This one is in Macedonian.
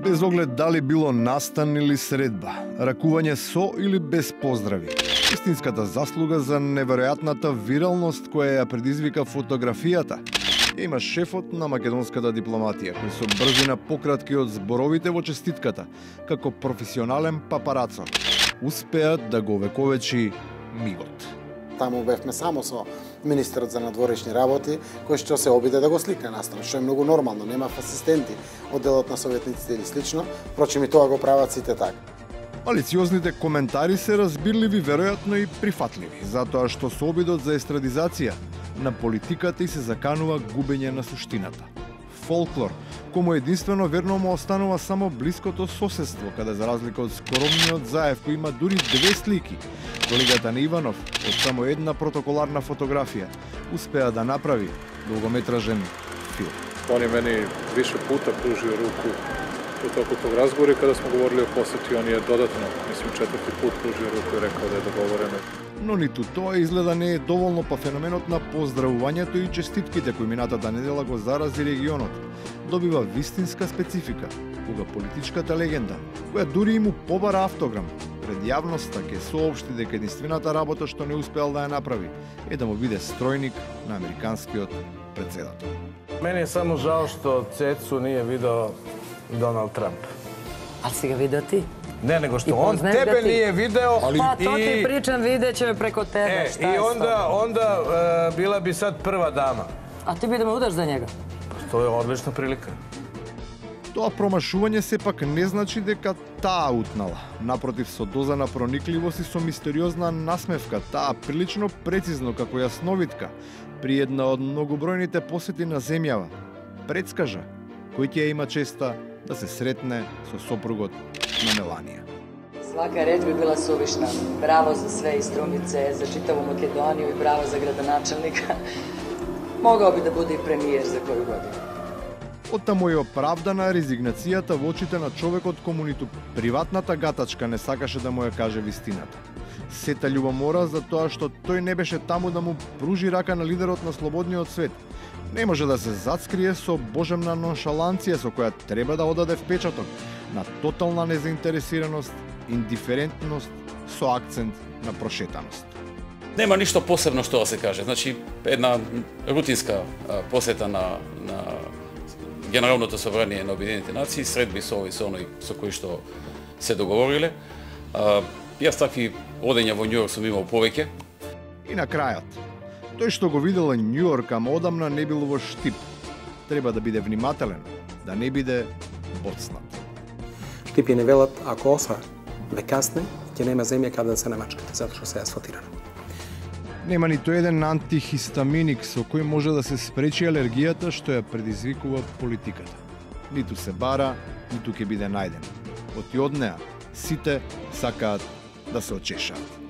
Без оглед дали било настан или средба, ракување со или без поздрави. Истинската заслуга за неверојатната виралност која ја предизвика фотографијата има шефот на македонската дипломатија, кој со брзина пократки од зборовите во честитката, како професионален папарацо, успеат да го вековечи мигот. Таму бевме само со министерот за надворешни работи, кој што се обиде да го сликне настрана, што е многу нормално, нема асистенти од делот на советниците или слично, впрочем и тоа го прават сите така. Малициозните коментари се разбирливи, веројатно и прифатливи, затоа што со обидот за естрадизација на политиката и се заканува губење на суштината. Фолклор, кому единствено верно му останува само блиското соседство, каде за разлика од скоромниот Заев, кој има дури 2 слики, колегата на Иванов од само една протоколарна фотографија успеа да направи долгометражен филм. Он je meni više puta pružio ruku u toku tog razgovora i kada smo govorili o poseti, on je dodatno, mislim, 4. put pružio ruku i rekao da je dogovoreno. Но ниту тоа изгледа не е доволно, па феноменот на поздравувањето и честитките кои минатата недела го зарази регионот добива вистинска специфика, кога политичката легенда, која дури и му побара автограм, пред јавноста ќе соопшти дека единствената работа што не успеал да ја направи е да му биде стројник на американскиот председател. Meni je samo žao što Cecu nije video Donald Trump. Ali si ga video ti? Ne, nego što on tebe nije video. Pa to ti pričam, videće me preko tebe. I onda bila bi sad prva dama. A ti bi da me udaš za njega? To je odlična prilika. Тоа промашување сепак не значи дека таа утнала. Напротив, со доза на проникливост и со мистериозна насмевка, таа прилично прецизно како јасновитка при една од многобројните посети на земјава предскажа кој ќе има честа да се сретне со сопругот на Меланија. Svaka reč bi bila suvišna. Bravo za sve iz Strumice, za čitavu Makedoniju i bravo za gradonačelnika. Mogao bi da bude i premijer za koju godinu. Оттаму е оправдана резигнацијата во очите на човекот кому ниту приватната гатачка не сакаше да му ја каже вистината. Сета љубомора за тоа што тој не беше таму да му пружи рака на лидерот на слободниот свет. Не може да се зацкрие со божемна ноншаланција со која треба да одаде впечаток на тотална незаинтересираност, индиферентност со акцент на прошетаност. Нема ништо посебно што да се каже. Значи, една рутинска посета на Генералното собрание на Обединените нации, средби со овој со оној со кој што се договориле. Јас такви одења во Њујорк сум имал повеќе. И на крајот, тој што го видел Њујорк, ама одамна не бил во штип. Треба да биде внимателен, да не биде боцнат. Štip je ne velat, ako osa ne kasne, ќе нема земја каде да се намачкате, затоа што се е асфалтирано. Нема ниту еден антихистаминик со кој може да се спречи алергијата што ја предизвикува политиката. Ниту се бара, ниту ќе биде најден. Оти од неа сите сакаат да се очешаат.